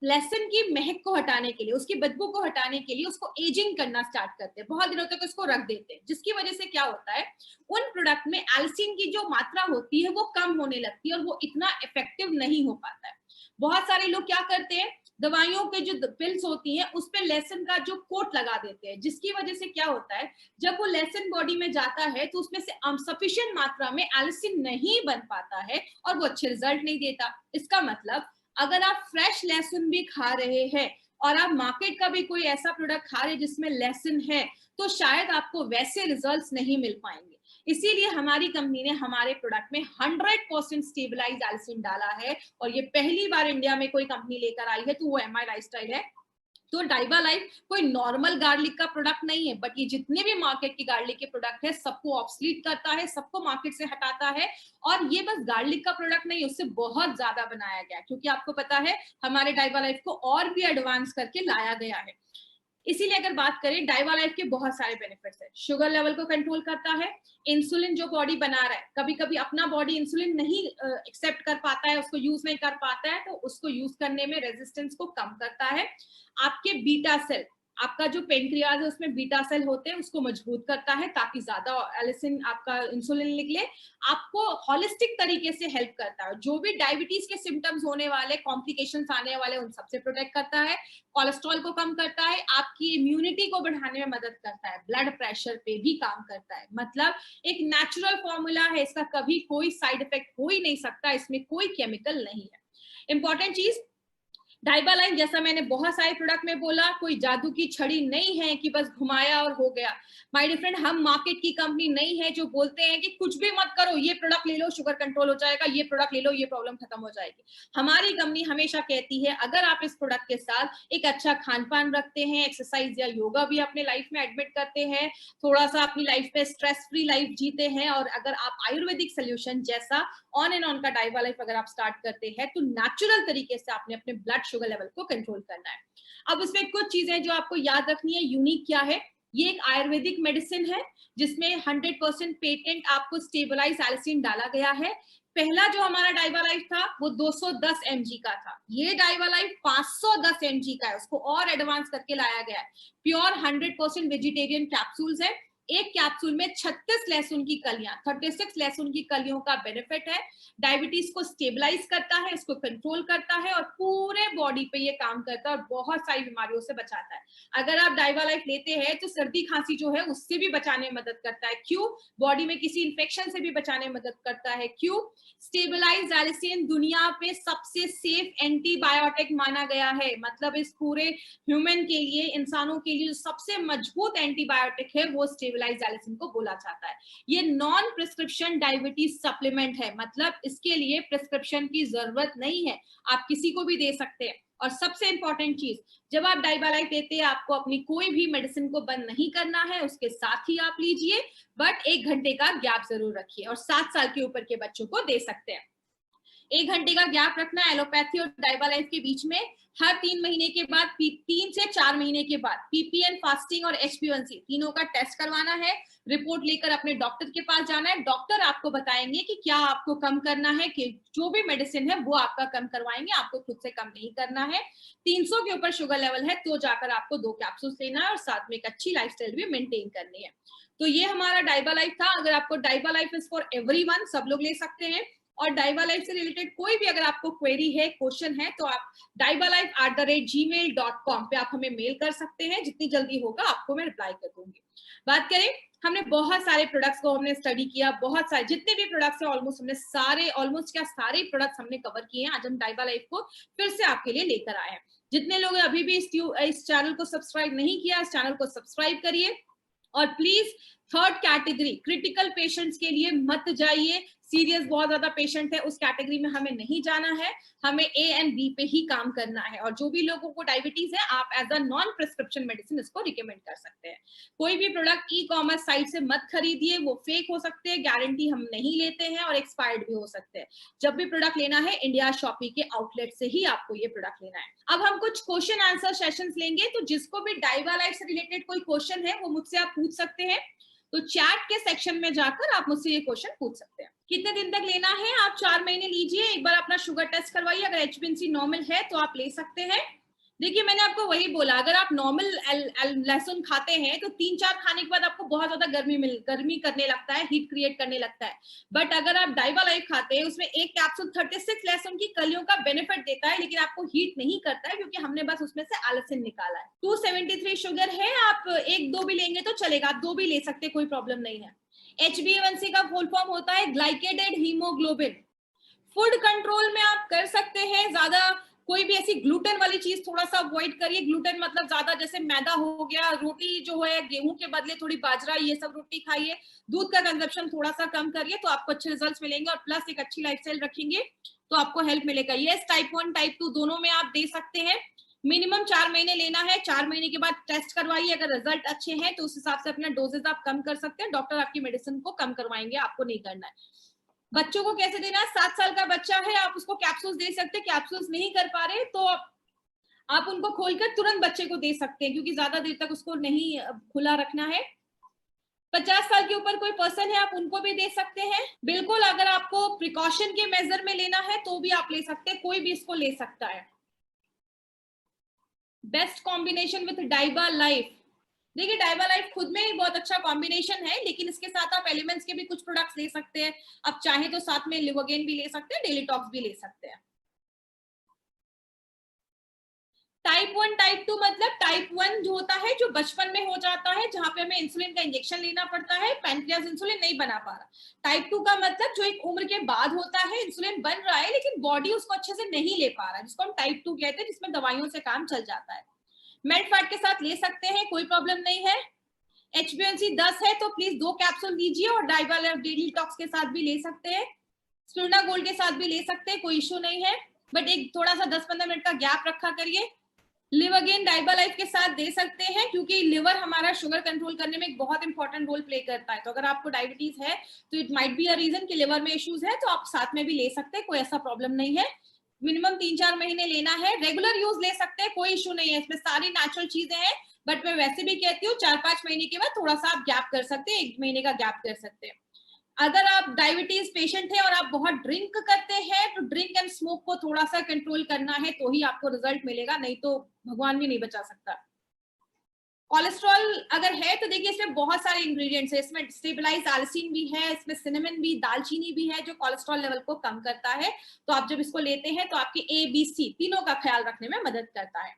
लहसुन की महक को हटाने के लिए, उसकी बदबू को हटाने के लिए उसको एजिंग करना स्टार्ट करते हैं, बहुत दिनों तक उसको रख देते हैं, जिसकी वजह से क्या होता है, उन प्रोडक्ट में एल्सिन की जो मात्रा होती है वो कम होने लगती है और वो इतना इफेक्टिव नहीं हो पाता है। बहुत सारे लोग क्या करते हैं, दवाइयों के जो पिल्स होती हैं उस पे लहसुन का जो कोट लगा देते हैं, जिसकी वजह से क्या होता है, जब वो लहसुन बॉडी में जाता है तो उसमें से सफिशिएंट मात्रा में एल्सिन नहीं बन पाता है और वो अच्छे रिजल्ट नहीं देता। इसका मतलब अगर आप फ्रेश लहसुन भी खा रहे हैं और आप मार्केट का भी कोई ऐसा प्रोडक्ट खा रहे हैं जिसमें लहसुन है, तो शायद आपको वैसे रिजल्ट्स नहीं मिल पाएंगे। इसीलिए हमारी कंपनी ने हमारे प्रोडक्ट में 100% स्टेबलाइज एल्सिन डाला है और ये पहली बार इंडिया में कोई कंपनी लेकर आई है, तो वो एमआई लाइफस्टाइल है। तो डाइबा लाइफ कोई नॉर्मल गार्लिक का प्रोडक्ट नहीं है, बट ये जितने भी मार्केट की गार्लिक के प्रोडक्ट है सबको ऑब्सलीट करता है, सबको मार्केट से हटाता है। और ये बस गार्लिक का प्रोडक्ट नहीं, उससे बहुत ज्यादा बनाया गया, क्योंकि आपको पता है हमारे डाइबा लाइफ को और भी एडवांस करके लाया गया है। इसीलिए अगर बात करें, डाइबा लाइफ के बहुत सारे बेनिफिट्स है। शुगर लेवल को कंट्रोल करता है, इंसुलिन जो बॉडी बना रहा है, कभी कभी अपना बॉडी इंसुलिन नहीं एक्सेप्ट कर पाता है, उसको यूज नहीं कर पाता है, तो उसको यूज करने में रेजिस्टेंस को कम करता है। आपके बीटा सेल, आपका जो पेनक्रियाज है उसमें बीटा सेल होते हैं, उसको मजबूत करता है ताकि ज्यादा एलिसिन आपका इंसुलिन निकले। आपको होलिस्टिक तरीके से हेल्प करता है, जो भी डायबिटीज के सिम्टम्स होने वाले, कॉम्प्लिकेशंस आने वाले, उन सबसे प्रोटेक्ट करता है। कोलेस्ट्रॉल को कम करता है, आपकी इम्यूनिटी को बढ़ाने में मदद करता है, ब्लड प्रेशर पे भी काम करता है। मतलब एक नेचुरल फॉर्मूला है, इसका कभी कोई साइड इफेक्ट हो ही नहीं सकता, इसमें कोई केमिकल नहीं है। इंपॉर्टेंट चीज, डाइबा लाइन जैसा मैंने बहुत सारे प्रोडक्ट में बोला, कोई जादू की छड़ी नहीं है कि बस घुमाया और हो गया। माय डियर फ्रेंड, हम मार्केट की कंपनी नहीं है जो बोलते हैं कि कुछ भी मत करो, ये प्रोडक्ट ले लो शुगर कंट्रोल हो जाएगा, ये प्रोडक्ट ले लो ये प्रॉब्लम खत्म हो जाएगी। हमारी कंपनी हमेशा कहती है अगर आप इस प्रोडक्ट के साथ एक अच्छा खान पान रखते हैं, एक्सरसाइज या योगा भी अपने लाइफ में एडमिट करते हैं, थोड़ा सा अपनी लाइफ में स्ट्रेस फ्री लाइफ जीते हैं, और अगर आप आयुर्वेदिक सोल्यूशन जैसा ऑन एंड ऑन का डाइबा लाइफ अगर आप स्टार्ट करते हैं, तो नेचुरल तरीके से आपने अपने ब्लड शुगर लेवल को कंट्रोल करना है। अब उसमें कुछ चीजें जो आपको याद रखनी है, यूनिक क्या है, ये एक आयुर्वेदिक मेडिसिन है जिसमें 100% पेटेंट आपको स्टेबलाइज एल्सिन डाला गया है। पहला जो हमारा डाइबा लाइफ था वो 210 mg का था, ये डाइबा लाइफ 510 mg का है, उसको और एडवांस करके लाया गया है। प्योर 100% वेजिटेरियन कैप्सूल्स है, एक कैप्सूल में 36 लहसुन की कलियां, 36 लहसुन की कलियों का बेनिफिट है। डायबिटीज को स्टेबलाइज करता है, इसको कंट्रोल करता है और पूरे बॉडी पे ये काम करता है और बहुत सारी बीमारियों से बचाता है। अगर आप डाइबा लाइफ लेते हैं तो सर्दी खांसी जो है उससे भी बचाने में मदद करता है। क्यों? बॉडी में किसी इंफेक्शन से भी बचाने में मदद करता है। क्यों? स्टेबलाइज एलिसिन दुनिया पे सबसे सेफ एंटीबायोटिक माना गया है, मतलब इस पूरे ह्यूमन के लिए, इंसानों के लिए जो सबसे मजबूत एंटीबायोटिक है वो स्टेबलाइज एलिसिन को बोला जाता है। ये नॉन प्रिस्क्रिप्शन डायबिटीज सप्लीमेंट है, मतलब इसके लिए प्रिस्क्रिप्शन की जरूरत नहीं है, आप किसी को भी दे सकते हैं। और सबसे इंपॉर्टेंट चीज, जब आप डाइबा लाइफ लेते हैं आपको अपनी कोई भी मेडिसिन को बंद नहीं करना है, उसके साथ ही आप लीजिए, बट 1 घंटे का गैप जरूर रखिए, और 7 साल के ऊपर के बच्चों को दे सकते हैं। 1 घंटे का गैप रखना है एलोपैथी और डाइबा लाइफ के बीच में। हर 3 महीने के बाद, 3 से 4 महीने के बाद पीपीएन फास्टिंग और HbA1c तीनों का टेस्ट करवाना है, रिपोर्ट लेकर अपने डॉक्टर के पास जाना है। डॉक्टर आपको बताएंगे कि क्या आपको कम करना है, कि जो भी मेडिसिन है वो आपका कम करवाएंगे, आपको खुद से कम नहीं करना है। 300 के ऊपर शुगर लेवल है तो जाकर आपको 2 कैप्सूल लेना है और साथ में एक अच्छी लाइफस्टाइल भी मेंटेन करनी है। तो ये हमारा डाइबा लाइफ था। अगर आपको डाइबा लाइफ इज फॉर एवरीवन, सब लोग ले सकते हैं। और डाइबा लाइफ से रिलेटेड कोई भी अगर आपको क्वेरी है, क्वेश्चन है, तो आप dibalife@gmail.com पे आप हमें मेल कर सकते हैं, जितनी जल्दी होगा आपको मैं रिप्लाई कर दूंगी। बात करें, हमने बहुत सारे प्रोडक्ट्स को हमने स्टडी किया, बहुत सारे जितने भी प्रोडक्ट्स हैं ऑलमोस्ट हमने सारे प्रोडक्ट्स हमने कवर किए हैं। आज हम डाइबा लाइफ को फिर से आपके लिए लेकर आए हैं। जितने लोग अभी भी इस चैनल को सब्सक्राइब नहीं किया, इस चैनल को सब्सक्राइब करिए। और please 3rd category critical patients के लिए मत जाइए, सीरियस बहुत ज्यादा पेशेंट है, उस कैटेगरी में हमें नहीं जाना है, हमें ए एंड बी पे ही काम करना है। और जो भी लोगों को डायबिटीज है, आप as a non prescription medicine इसको रिकमेंड कर सकते हैं। कोई भी प्रोडक्ट ई कॉमर्स साइट से मत खरीदिए, वो फेक हो सकते हैं, गारंटी हम नहीं लेते हैं और एक्सपायर्ड भी हो सकते हैं। जब भी प्रोडक्ट लेना है, इंडिया शॉपी के आउटलेट से ही आपको ये प्रोडक्ट लेना है। अब हम कुछ क्वेश्चन आंसर सेशंस लेंगे, तो जिसको भी डाइवा लाइफ से रिलेटेड कोई क्वेश्चन है वो मुझसे आप पूछ सकते हैं। तो चैट के सेक्शन में जाकर आप मुझसे ये क्वेश्चन पूछ सकते हैं। कितने दिन तक लेना है? आप 4 महीने लीजिए, एक बार अपना शुगर टेस्ट करवाइए, अगर HbA1c नॉर्मल है तो आप ले सकते हैं। देखिए, मैंने आपको वही बोला, अगर आप नॉर्मल लहसुन खाते हैं तो 3-4 खाने के बाद आपको बहुत ज्यादा गर्मी करने लगता है, हीट क्रिएट करने लगता है। बट अगर आप डाइवा लाइफ खाते हैं, उसमें एक कैप्सूल 36 लहसुन की कलियों का बेनिफिट देता है, लेकिन आपको हीट नहीं करता है, क्योंकि हमने बस उसमें से आलसिन निकाला है। 273 शुगर है, आप 1-2 भी लेंगे तो चलेगा, आप 2 भी ले सकते, कोई प्रॉब्लम नहीं है। HbA1c का फुल फॉर्म होता है ग्लाइकेटेड हीमोग्लोबिन। फूड कंट्रोल में आप कर सकते हैं, ज्यादा कोई भी ऐसी ग्लूटेन वाली चीज थोड़ा सा अवॉइड करिए। ग्लूटेन मतलब ज्यादा जैसे मैदा हो गया, रोटी जो है गेहूं के बदले थोड़ी बाजरा, ये सब रोटी खाइए। दूध का कंजप्शन थोड़ा सा कम करिए, तो आपको अच्छे रिजल्ट्स मिलेंगे, और प्लस एक अच्छी लाइफस्टाइल रखेंगे तो आपको हेल्प मिलेगा। यस, टाइप 1 टाइप 2 दोनों में आप दे सकते हैं। मिनिमम 4 महीने लेना है, 4 महीने के बाद टेस्ट करवाइए, अगर रिजल्ट अच्छे हैं तो उस हिसाब से अपना डोजेज आप कम कर सकते हैं। डॉक्टर आपकी मेडिसिन को कम करवाएंगे, आपको नहीं करना है। बच्चों को कैसे देना है? 7 साल का बच्चा है, आप उसको कैप्सूल्स दे सकते हैं। कैप्सूल्स नहीं कर पा रहे तो आप उनको खोलकर तुरंत बच्चे को दे सकते हैं, क्योंकि ज्यादा देर तक उसको नहीं खुला रखना है। 50 साल के ऊपर कोई पर्सन है, आप उनको भी दे सकते हैं। बिल्कुल, अगर आपको प्रिकॉशन के मेजर में लेना है तो भी आप ले सकते हैं, कोई भी इसको ले सकता है। बेस्ट कॉम्बिनेशन विथ डाइबा लाइफ। देखिए, डाइबा लाइफ खुद में ही बहुत अच्छा कॉम्बिनेशन है, लेकिन इसके साथ आप एलिमेंट्स के भी कुछ प्रोडक्ट्स ले सकते हैं। आप चाहे तो साथ में लिवोगेन भी ले सकते हैं, डेली टॉक्स भी ले सकते हैं। टाइप 1 टाइप 2 मतलब टाइप 1 जो होता है, जो बचपन में हो जाता है, जहां पे हमें इंसुलिन का इंजेक्शन लेना पड़ता है, पैनक्रियाज इंसुलिन नहीं बना पा रहा। टाइप 2 का मतलब जो एक उम्र के बाद होता है, इंसुलिन बन रहा है लेकिन बॉडी उसको अच्छे से नहीं ले पा रहा, जिसको हम टाइप 2 कहते हैं, जिसमें दवाइयों से काम चल जाता है। मेडफैट के साथ ले सकते हैं, कोई प्रॉब्लम नहीं है। HbA1c 10 है तो प्लीज 2 कैप्सूल लीजिए, और डाइवालेव डेली टॉक्स के साथ भी ले सकते हैं, स्पिरुलिना गोल्ड के साथ भी ले सकते हैं, कोई इश्यू नहीं है। बट एक थोड़ा सा 10-15 मिनट का गैप रखा करिए। लिवोगेन डाइबा लाइफ के साथ दे सकते हैं, क्योंकि लिवर हमारा शुगर कंट्रोल करने में एक बहुत इंपॉर्टेंट रोल प्ले करता है। तो अगर आपको डायबिटीज है तो it might be a reason कि लिवर में इश्यूज है, तो आप साथ में भी ले सकते हैं, कोई ऐसा प्रॉब्लम नहीं है। मिनिमम 3-4 महीने लेना है, रेगुलर यूज ले सकते हैं, कोई इशू नहीं है, इसमें सारी नेचुरल चीजें हैं। बट मैं वैसे भी कहती हूँ 4-5 महीने के बाद थोड़ा सा आप गैप कर सकते हैं, 1 महीने का गैप कर सकते हैं। अगर आप डायबिटीज पेशेंट है और आप बहुत ड्रिंक करते हैं, तो ड्रिंक एंड स्मोक को थोड़ा सा कंट्रोल करना है, तो ही आपको रिजल्ट मिलेगा, नहीं तो भगवान भी नहीं बचा सकता। कोलेस्ट्रॉल अगर है तो देखिए, इसमें बहुत सारे इंग्रेडिएंट्स है, इसमें स्टेबलाइज आलसीन भी है, इसमें सिनेमन भी, दालचीनी भी है, जो कोलेस्ट्रॉल लेवल को कम करता है। तो आप जब इसको लेते हैं तो आपके ABC तीनों का ख्याल रखने में मदद करता है।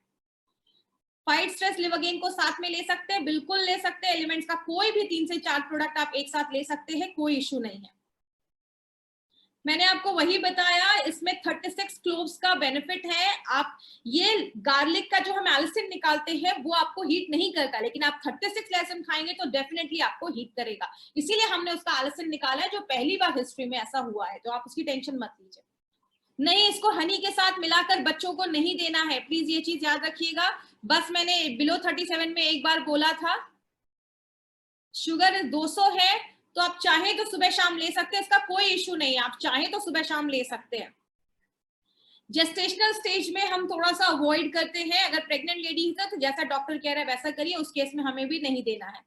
फाइट स्ट्रेस लिवोगेन को साथ में ले सकते हैं, बिल्कुल ले सकते हैं। एलिमेंट्स का कोई भी 3 से 4 प्रोडक्ट आप एक साथ ले सकते हैं, कोई इश्यू नहीं है। मैंने आपको वही बताया, इसमें 36 क्लोव्स का बेनिफिट है। आप ये गार्लिक का जो हम एल्सिन निकालते हैं वो आपको हीट नहीं करता, लेकिन आप 36 लहसुन खाएंगे तो डेफिनेटली आपको हीट करेगा, इसीलिए हमने उसका एल्सिन निकाला है, जो पहली बार हिस्ट्री में ऐसा हुआ है, तो आप उसकी टेंशन मत लीजिए। नहीं, इसको हनी के साथ मिलाकर बच्चों को नहीं देना है, प्लीज ये चीज याद रखिएगा। बस मैंने बिलो 37 में एक बार बोला था, शुगर 200 है तो आप चाहे तो सुबह शाम ले सकते हैं, इसका कोई इश्यू नहीं है, आप चाहे तो सुबह शाम ले सकते हैं। जेस्टेशनल स्टेज में हम थोड़ा सा अवॉइड करते हैं, अगर प्रेग्नेंट लेडी है तो जैसा डॉक्टर कह रहा है वैसा करिए, उस केस में हमें भी नहीं देना है।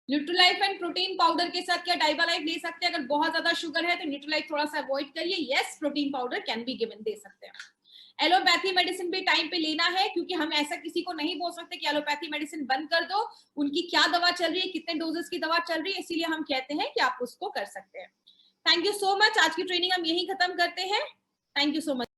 न्यूट्रोलाइफ एंड प्रोटीन पाउडर के साथ क्या डाइबा लाइफ ले सकते हैं? अगर बहुत ज्यादा शुगर है तो न्यूट्रोलाइफ थोड़ा सा अवॉइड करिए। Yes, protein powder can be given, दे सकते हैं। एलोपैथी मेडिसिन भी टाइम पे लेना है, क्योंकि हम ऐसा किसी को नहीं बोल सकते कि एलोपैथी मेडिसिन बंद कर दो, उनकी क्या दवा चल रही है, कितने डोजेस की दवा चल रही है, इसीलिए हम कहते हैं कि आप उसको कर सकते हैं। थैंक यू सो मच, आज की ट्रेनिंग हम यही खत्म करते हैं। Thank you so much.